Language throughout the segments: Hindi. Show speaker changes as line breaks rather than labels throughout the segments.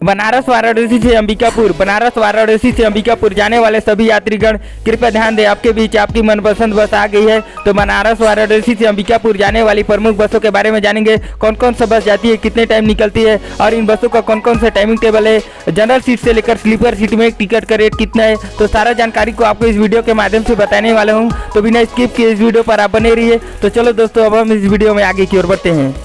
बनारस वाराणसी से अंबिकापुर। बनारस वाराणसी से अंबिकापुर जाने वाले सभी यात्रीगण कृपया ध्यान दें, आपके बीच आपकी मनपसंद बस आ गई है। तो बनारस वाराणसी से अंबिकापुर जाने वाली प्रमुख बसों के बारे में जानेंगे। कौन कौन सा बस जाती है, कितने टाइम निकलती है और इन बसों का कौन कौन सा टाइमिंग टेबल है, जनरल सीट से लेकर स्लीपर सीट में एक टिकट का रेट कितना है। तो सारा जानकारी को आपको इस वीडियो के माध्यम से बताने वाला हूँ। तो बिना स्किप किए इस वीडियो पर आप बने रहिए। तो चलो दोस्तों, अब हम इस वीडियो में आगे की ओर बढ़ते हैं।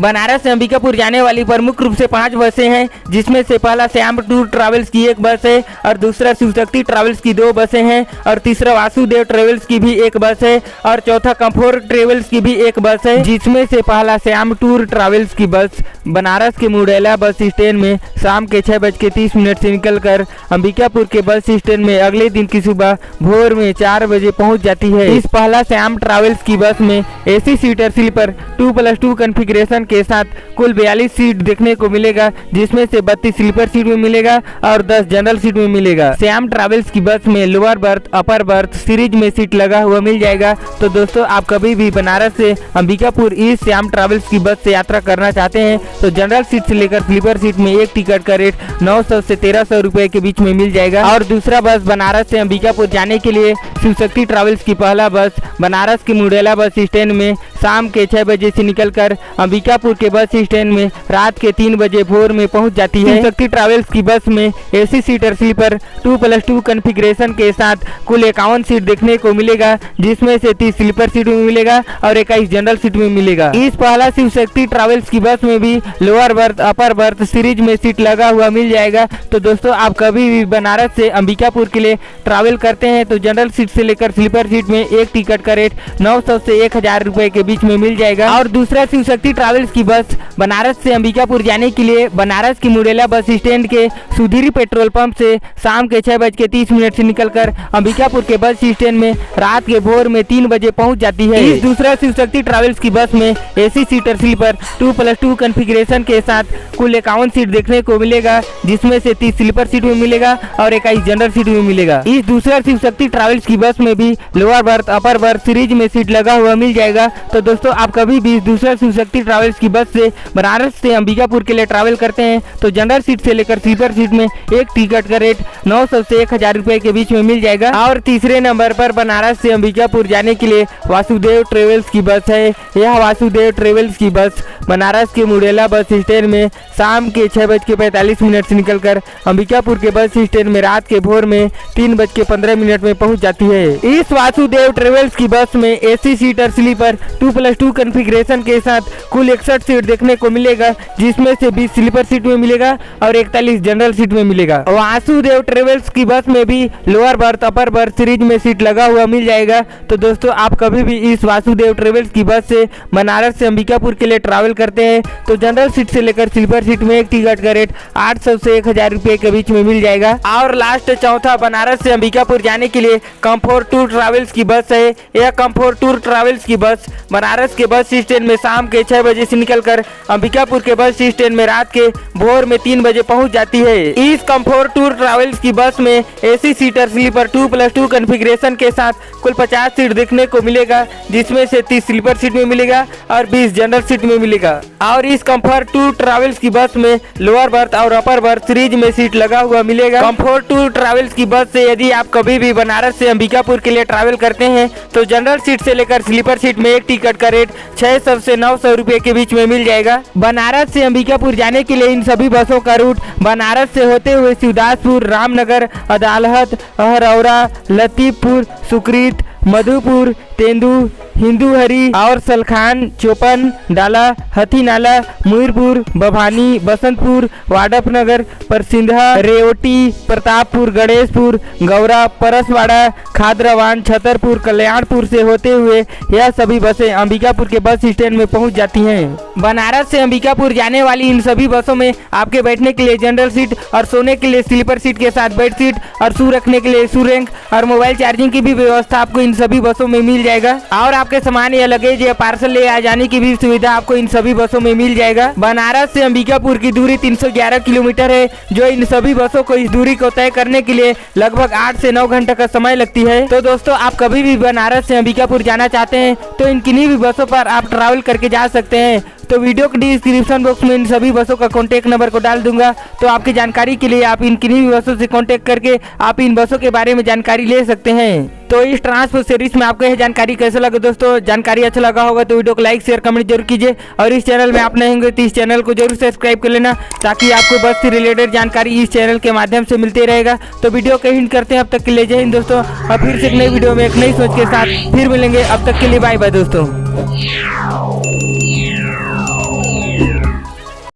बनारस से अंबिकापुर जाने वाली प्रमुख रूप से 5 बसें हैं, जिसमें से पहला श्याम टूर ट्रैवल्स की एक बस है और दूसरा शिवशक्ति ट्रैवल्स की 2 बसें हैं और तीसरा वासुदेव ट्रैवल्स की भी एक बस है और चौथा कंफर्ट ट्रैवल्स की भी एक बस है। जिसमें से पहला श्याम टूर ट्रैवल्स की बस बनारस के मुडेला बस स्टैंड में शाम के 6:30 से निकलकर अंबिकापुर के बस स्टैंड में अगले दिन की सुबह भोर में 4 बजे पहुंच जाती है। इस पहला श्याम ट्रैवल्स की बस में AC सीटर स्लीपर 2+2 कॉन्फ़िगरेशन के साथ कुल 42 सीट देखने को मिलेगा, जिसमें से 32 स्लीपर सीट में मिलेगा और 10 जनरल सीट में मिलेगा। श्याम ट्रैवल्स की बस में lower berth, upper berth series में सीट लगा हुआ मिल जाएगा। तो दोस्तों, आप कभी भी बनारस से अंबिकापुर इस श्याम ट्रैवल्स की बस से यात्रा करना चाहते हैं तो जनरल सीट से लेकर स्लीपर सीट में एक टिकट का रेट 900 से 1300 रुपए के बीच में मिल जाएगा। और दूसरा बस बनारस से अंबिकापुर जाने के लिए शिवशक्ति ट्रैवल्स की पहला बस बनारस के मुडेला बस स्टैंड में शाम के 6 बजे से निकलकर अंबिकापुर के बस स्टैंड में रात के 3 बजे भोर में पहुंच जाती है। शिवशक्ति ट्रैवल्स की बस में AC सीटर स्लीपर 2+2 कॉन्फ़िगरेशन के साथ कुल 51 सीट देखने को मिलेगा, जिसमें से 30 स्लीपर सीट में मिलेगा और 21 जनरल सीट में मिलेगा। इस पहला शिवशक्ति ट्रैवल्स की बस में भी lower berth, upper berth series में सीट लगा हुआ मिल जाएगा। तो दोस्तों, आप कभी भी बनारस से अंबिकापुर के लिए ट्रैवल करते हैं तो जनरल सीट से लेकर स्लीपर सीट में एक टिकट का रेट 900 से 1000 रुपए के बीच में मिल जाएगा। और दूसरा शिवशक्ति ट्रैवल्स की बस बनारस से अंबिकापुर जाने के लिए बनारस की मुडेला बस स्टैंड के सुधीरी पेट्रोल पंप से शाम के 6:30 से निकलकर अंबिकापुर के बस स्टैंड में रात के भोर में 3 बजे पहुंच जाती है। इस दूसरा शिवशक्ति ट्रैवल्स की बस में AC सीटर स्लीपर 2+2 कॉन्फ़िगरेशन के साथ कुल 51 सीट देखने को मिलेगा, जिसमें से 30 स्लीपर सीट में मिलेगा और 21 जनरल सीट में मिलेगा। इस दूसरा शिवशक्ति ट्रैवल्स की बस में भी lower berth, upper berth series में सीट लगा हुआ मिल जाएगा। तो दोस्तों, आप कभी भी दूसरा शिवशक्ति ट्रैवल्स की बस से बनारस से अंबिकापुर के लिए ट्रैवल करते हैं तो जनरल सीट से लेकर स्लीपर सीट में एक टिकट का रेट 900 से 1000 रुपए के बीच में मिल जाएगा। और तीसरे नंबर पर बनारस से अंबिकापुर जाने के लिए वासुदेव ट्रैवल्स की बस है। यह वासुदेव ट्रैवल्स की बस बनारस के मुडेला बस स्टैंड में शाम के 6:45 से निकलकर अंबिकापुर के बस स्टैंड में रात के भोर में 3:15 में पहुंच जाती है। इस वासुदेव ट्रैवल्स की बस में AC सीटर स्लीपर 2+2 कॉन्फ़िगरेशन के साथ कुल 61 सीट देखने को मिलेगा, जिसमें से 20 स्लीपर सीट में मिलेगा और 41 जनरल सीट में मिलेगा। वासुदेव ट्रैवल्स की बस में भी lower berth, upper berth series में सीट लगा हुआ मिल जाएगा। तो दोस्तों, आप कभी भी इस वासुदेव ट्रैवल्स की बस से बनारस से अंबिकापुर के लिए ट्रैवल करते हैं तो जनरल सीट से लेकर स्लीपर सीट में एक टिकट का रेट 800 से 1000 रुपए के बीच में मिल जाएगा। और लास्ट चौथा, बनारस से अंबिकापुर जाने के लिए कंफर्ट टूर ट्रैवल्स की बस है। यह कंफर्ट टूर ट्रैवल्स की बस बनारस के बस स्टैंड में शाम के 6 बजे से निकलकर अंबिकापुर के बस स्टैंड में रात के भोर में 3 बजे पहुंच जाती है। इस कंफर्ट टूर ट्रैवल्स की बस में AC सीटर स्लीपर 2+2 कॉन्फ़िगरेशन के साथ कुल 50 सीट देखने को मिलेगा, जिसमें से 30 स्लीपर सीट में मिलेगा और 20 जनरल सीट में मिलेगा। और इस कंफर्ट टूर ट्रैवल्स की बस में लोअर बर्थ और अपर बर्थ सीरीज में सीट लगा हुआ मिलेगा। कंफर्ट टूर ट्रैवल्स की बस से यदि आप कभी भी बनारस से अंबिकापुर के लिए ट्रैवल करते हैं तो जनरल सीट से लेकर स्लीपर सीट में एक टिकट का रेट 600 से 900 रुपए के बीच में मिल जाएगा। बनारस से अंबिकापुर जाने के लिए इन सभी बसों का रूट बनारस से होते हुए शिवदासपुर, रामनगर, अदालत, अहरौरा, लतीफपुर, सुकृत, मधुपुर, तेंदू, हिंदूहरी और सलखान, चौपन, डाला, हथीनाला, मुईरपुर, बभानी, बसंतपुर, वाडफनगर, परसिंधा, रेवटी, प्रतापपुर, गणेशपुर, गौरा, परसवाड़ा, खादरावान, छतरपुर, कल्याणपुर से होते हुए यह सभी बसें अंबिकापुर के बस स्टैंड में पहुंच जाती हैं। बनारस से अंबिकापुर जाने वाली इन सभी बसों में आपके बैठने के लिए जनरल सीट और सोने के लिए स्लीपर सीट के साथ बेड सीट और शू रखने के लिए शू रैंक और मोबाइल चार्जिंग की भी व्यवस्था आपको इन सभी बसों में मिल जाएगा। और आपके सामान या लगेज या पार्सल ले आ जाने की भी सुविधा आपको इन सभी बसों में मिल जाएगा। बनारस से अंबिकापुर की दूरी 311 किलोमीटर है, जो इन सभी बसों को इस दूरी को तय करने के लिए लगभग 8 से 9 घंटे का समय लगती है। तो दोस्तों, आप कभी भी बनारस से अंबिकापुर जाना चाहते हैं तो इन किन्हीं भी बसों पर आप ट्रैवल करके जा सकते हैं। तो वीडियो के डिस्क्रिप्शन बॉक्स में इन सभी बसों का कॉन्टैक्ट नंबर को डाल दूंगा। तो आपकी जानकारी के लिए आप इन किन्हीं भी बसों से कॉन्टैक्ट करके आप इन बसों के बारे में जानकारी ले सकते हैं। तो इस ट्रांसपोर्ट सीरीज में आपको यह जानकारी कैसे लगा दोस्तों, जानकारी अच्छा लगा होगा तो वीडियो को लाइक शेयर कमेंट जरूर कीजिए। और इस चैनल में आप नए होंगे तो इस चैनल को जरूर सब्सक्राइब कर लेना, ताकि आपको बस से रिलेटेड जानकारी इस चैनल के माध्यम से मिलते रहेगा। तो वीडियो को हिंट करते हैं, अब तक के लिए जय हिंद दोस्तों। और फिर से एक नई वीडियो में एक नई सोच के साथ फिर मिलेंगे, अब तक के लिए बाय बाय दोस्तों।